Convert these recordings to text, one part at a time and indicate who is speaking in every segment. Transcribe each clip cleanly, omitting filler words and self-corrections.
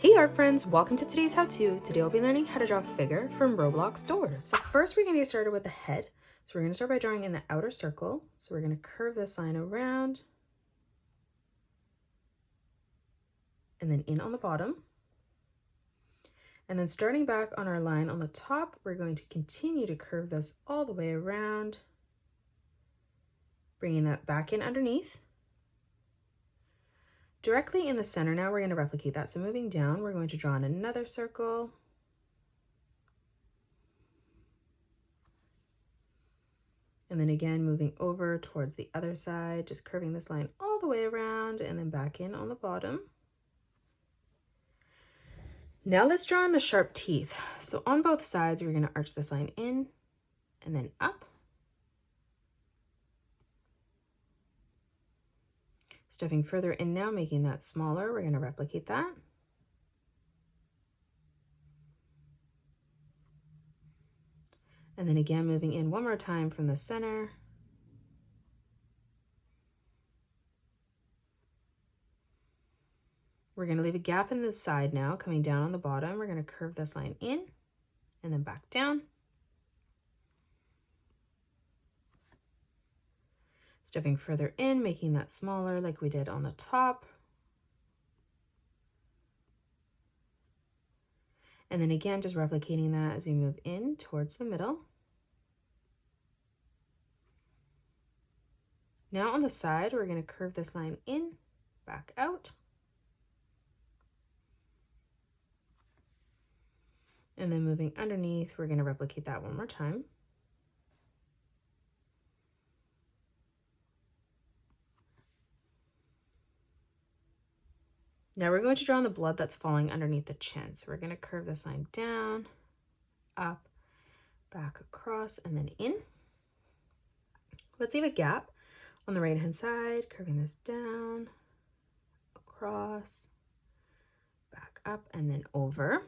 Speaker 1: Hey art friends, welcome to today's how-to. Today we'll be learning how to draw a figure from Roblox doors. So first we're going to get started with the head. So we're going to start by drawing in the outer circle. So we're going to curve this line around and then in on the bottom. And then starting back on our line on the top, we're going to continue to curve this all the way around, bringing that back in underneath. Directly in the center now, we're going to replicate that. So moving down, we're going to draw in another circle. And then again, moving over towards the other side, just curving this line all the way around and then back in on the bottom. Now let's draw in the sharp teeth. So on both sides, we're going to arch this line in and then up. Stepping further in now, making that smaller, we're going to replicate that. And then again, moving in one more time from the center. We're going to leave a gap in the side now, coming down on the bottom. We're going to curve this line in and then back down. Stepping further in, making that smaller like we did on the top. And then again, just replicating that as we move in towards the middle. Now on the side, we're going to curve this line in, back out. And then moving underneath, we're going to replicate that one more time. Now we're going to draw on the blood that's falling underneath the chin. So we're going to curve this line down, up, back across, and then in. Let's leave a gap on the right-hand side, curving this down, across, back up, and then over.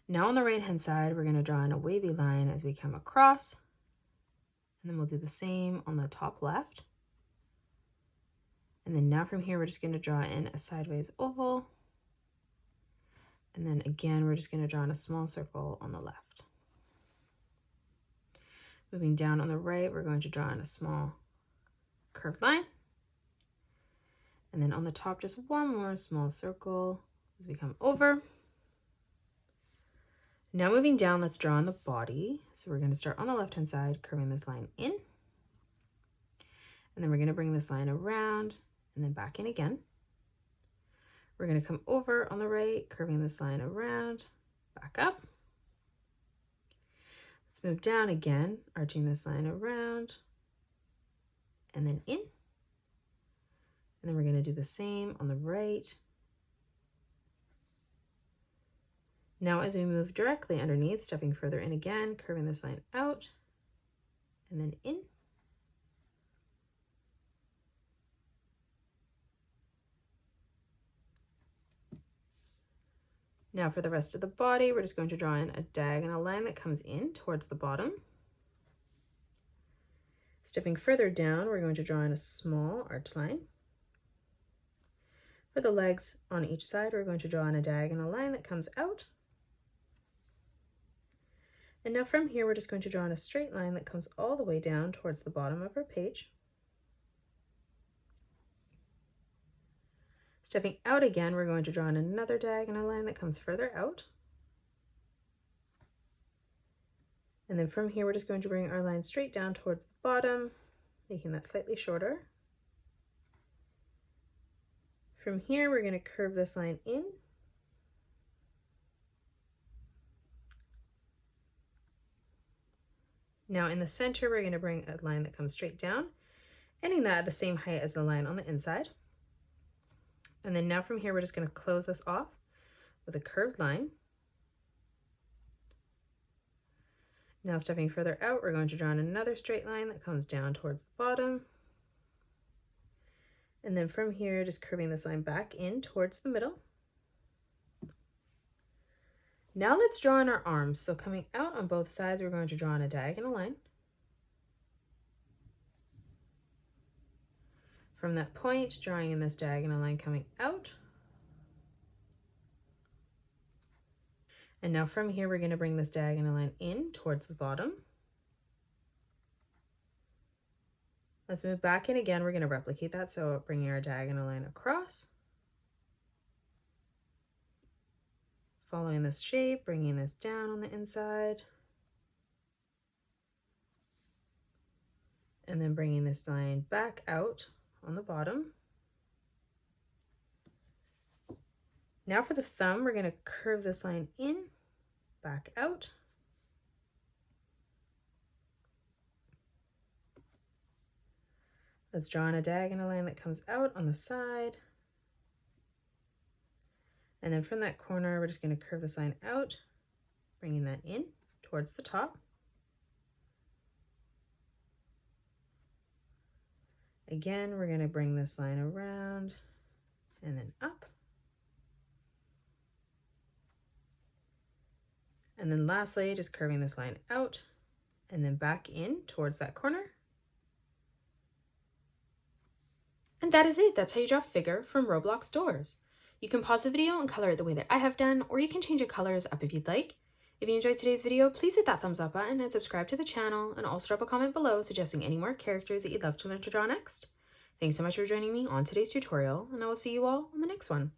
Speaker 1: Now on the right-hand side, we're going to draw in a wavy line as we come across, and then we'll do the same on the top left. And then now from here, we're just going to draw in a sideways oval. And then again, we're just going to draw in a small circle on the left. Moving down on the right, we're going to draw in a small curved line. And then on the top, just one more small circle as we come over. Now moving down, let's draw on the body. So we're going to start on the left-hand side, curving this line in. And then we're going to bring this line around and then back in again. We're going to come over on the right, curving this line around, back up. Let's move down again, arching this line around and then in. And then we're going to do the same on the right. Now as we move directly underneath, stepping further in again, curving this line out and then in. Now for the rest of the body, we're just going to draw in a diagonal line that comes in towards the bottom. Stepping further down, we're going to draw in a small arch line. For the legs on each side, we're going to draw in a diagonal line that comes out. And now from here, we're just going to draw in a straight line that comes all the way down towards the bottom of our page. Stepping out again, we're going to draw in another diagonal line that comes further out. And then from here, we're just going to bring our line straight down towards the bottom, making that slightly shorter. From here, we're going to curve this line in. Now in the center, we're going to bring a line that comes straight down, ending that at the same height as the line on the inside. And then now from here, we're just going to close this off with a curved line. Now stepping further out, we're going to draw in another straight line that comes down towards the bottom. And then from here, just curving this line back in towards the middle. Now let's draw in our arms. So coming out on both sides, we're going to draw in a diagonal line. From that point, drawing in this diagonal line coming out. And now from here, we're going to bring this diagonal line in towards the bottom. Let's move back in again. We're going to replicate that. So bringing our diagonal line across, following this shape, bringing this down on the inside, and then bringing this line back out on the bottom. Now for the thumb, we're going to curve this line in, back out. Let's draw on a diagonal line that comes out on the side. And then from that corner, we're just going to curve this line out, bringing that in towards the top. Again, we're going to bring this line around and then up. And then lastly, just curving this line out and then back in towards that corner. And that is it. That's how you draw a figure from Roblox doors. You can pause the video and color it the way that I have done, or you can change your colors up if you'd like. If you enjoyed today's video, please hit that thumbs up button and subscribe to the channel, and also drop a comment below suggesting any more characters that you'd love to learn to draw next. Thanks so much for joining me on today's tutorial, and I will see you all on the next one.